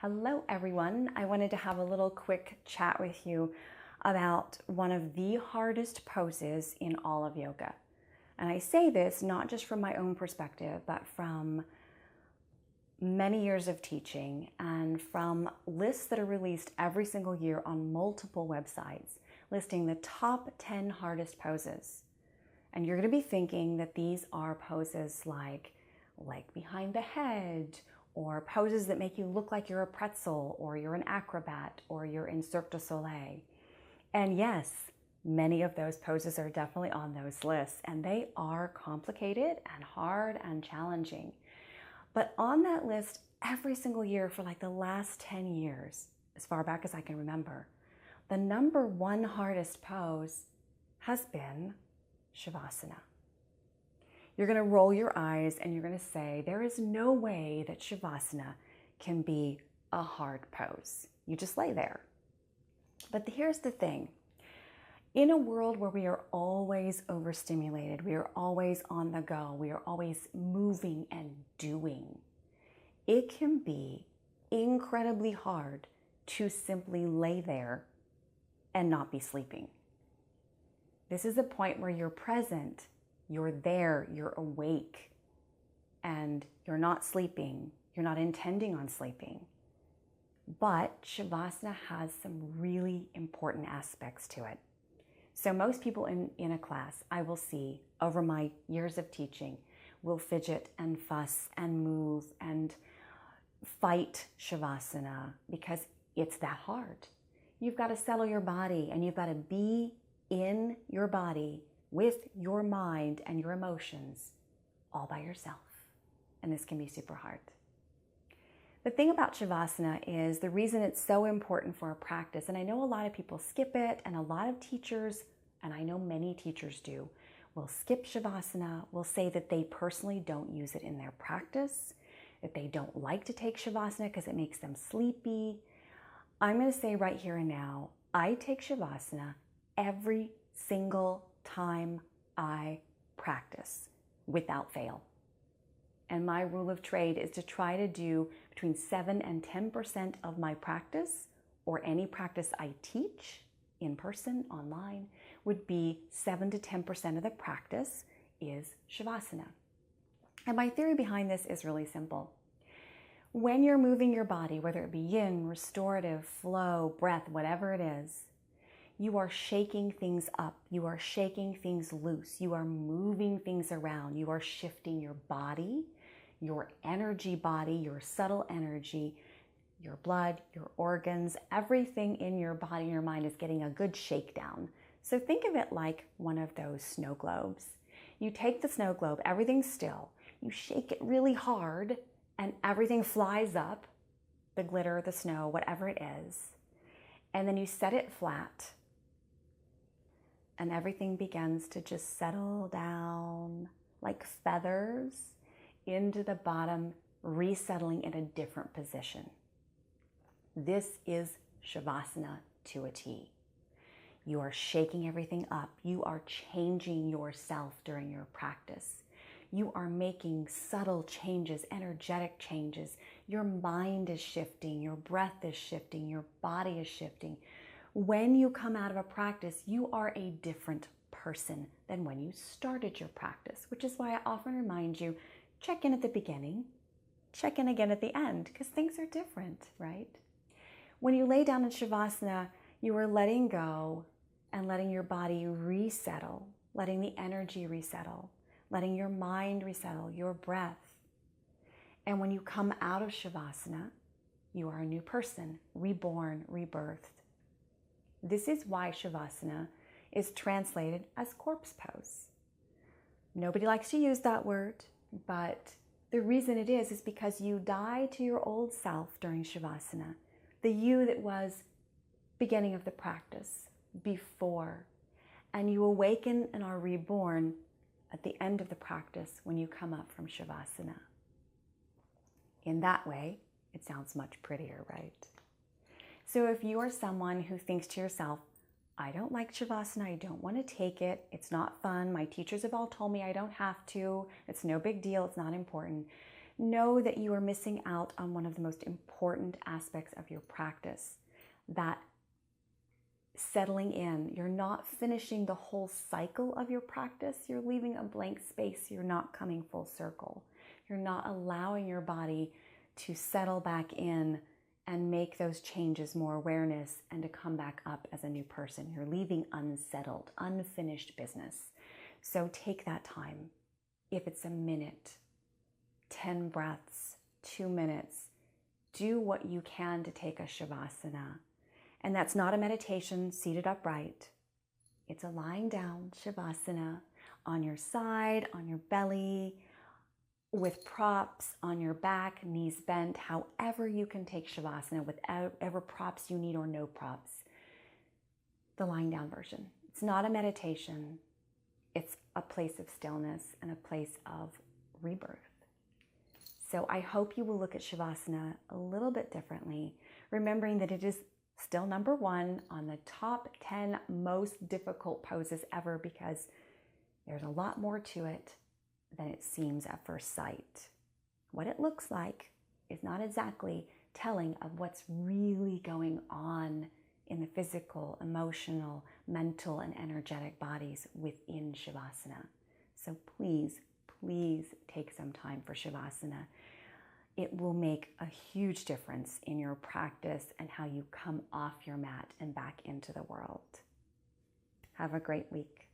Hello everyone. I wanted to have a little quick chat with you about one of the hardest poses in all of yoga. And I say this not just from my own perspective, but from many years of teaching and from lists that are released every single year on multiple websites listing the top 10 hardest poses. And you're going to be thinking that these are poses like behind the head, or poses that make you look like you're a pretzel, or you're an acrobat, or you're in Cirque du Soleil. And yes, many of those poses are definitely on those lists, and they are complicated and hard and challenging. But on that list, every single year for like the last 10 years, as far back as I can remember, the number one hardest pose has been Shavasana. You're going to roll your eyes and you're going to say, there is no way that Shavasana can be a hard pose. You just lay there. But here's the thing. In a world where we are always overstimulated, we are always on the go, we are always moving and doing, it can be incredibly hard to simply lay there and not be sleeping. This is a point where you're present. You're there, you're awake, and you're not sleeping. You're not intending on sleeping. But Shavasana has some really important aspects to it. So most people in a class I will see over my years of teaching will fidget and fuss and move and fight Shavasana because it's that hard. You've got to settle your body and you've got to be in your body with your mind and your emotions all by yourself. And this can be super hard. The thing about Shavasana is the reason it's so important for a practice, and I know a lot of people skip it, and a lot of teachers, and I know many teachers do, will skip Shavasana, will say that they personally don't use it in their practice, that they don't like to take Shavasana because it makes them sleepy. I'm going to say right here and now, I take Shavasana every single time I practice without fail. And my rule of trade is to try to do between 7 and 10% of my practice, or any practice I teach in person, online, would be 7 to 10% of the practice is Shavasana. And my theory behind this is really simple. When you're moving your body, whether it be yin, restorative, flow, breath, whatever it is, you are shaking things up, you are shaking things loose, you are moving things around, you are shifting your body, your energy body, your subtle energy, your blood, your organs, everything in your body and your mind is getting a good shakedown. So think of it like one of those snow globes. You take the snow globe, everything's still, you shake it really hard and everything flies up, the glitter, the snow, whatever it is, and then you set it flat. And everything begins to just settle down like feathers into the bottom, resettling in a different position. This is Shavasana to a T. You are shaking everything up. You are changing yourself during your practice. You are making subtle changes, energetic changes. Your mind is shifting, your breath is shifting, your body is shifting. When you come out of a practice, you are a different person than when you started your practice, which is why I often remind you, check in at the beginning, check in again at the end, because things are different, right? When you lay down in Shavasana, you are letting go and letting your body resettle, letting the energy resettle, letting your mind resettle, your breath. And when you come out of Shavasana, you are a new person, reborn, rebirthed. This is why Shavasana is translated as corpse pose. Nobody likes to use that word, but the reason it is because you die to your old self during Shavasana, the you that was beginning of the practice, before, and you awaken and are reborn at the end of the practice when you come up from Shavasana. In that way, it sounds much prettier, right? So if you are someone who thinks to yourself, I don't like Shavasana, I don't want to take it, it's not fun, my teachers have all told me I don't have to, it's no big deal, it's not important, know that you are missing out on one of the most important aspects of your practice, that settling in. You're not finishing the whole cycle of your practice. You're leaving a blank space. You're not coming full circle. You're not allowing your body to settle back in and make those changes, more awareness, and to come back up as a new person. You're leaving unsettled, unfinished business. So take that time. If it's a minute, 10 breaths, 2 minutes, do what you can to take a Shavasana. And that's not a meditation seated upright. It's a lying down Shavasana on your side, on your belly, with props on your back, knees bent, however you can take Shavasana, with whatever props you need or no props. The lying down version. It's not a meditation. It's a place of stillness and a place of rebirth. So I hope you will look at Shavasana a little bit differently, remembering that it is still number 1 on the top 10 most difficult poses ever, because there's a lot more to it than it seems at first sight. What it looks like is not exactly telling of what's really going on in the physical, emotional, mental, and energetic bodies within Shavasana. So please, please take some time for Shavasana. It will make a huge difference in your practice and how you come off your mat and back into the world. Have a great week.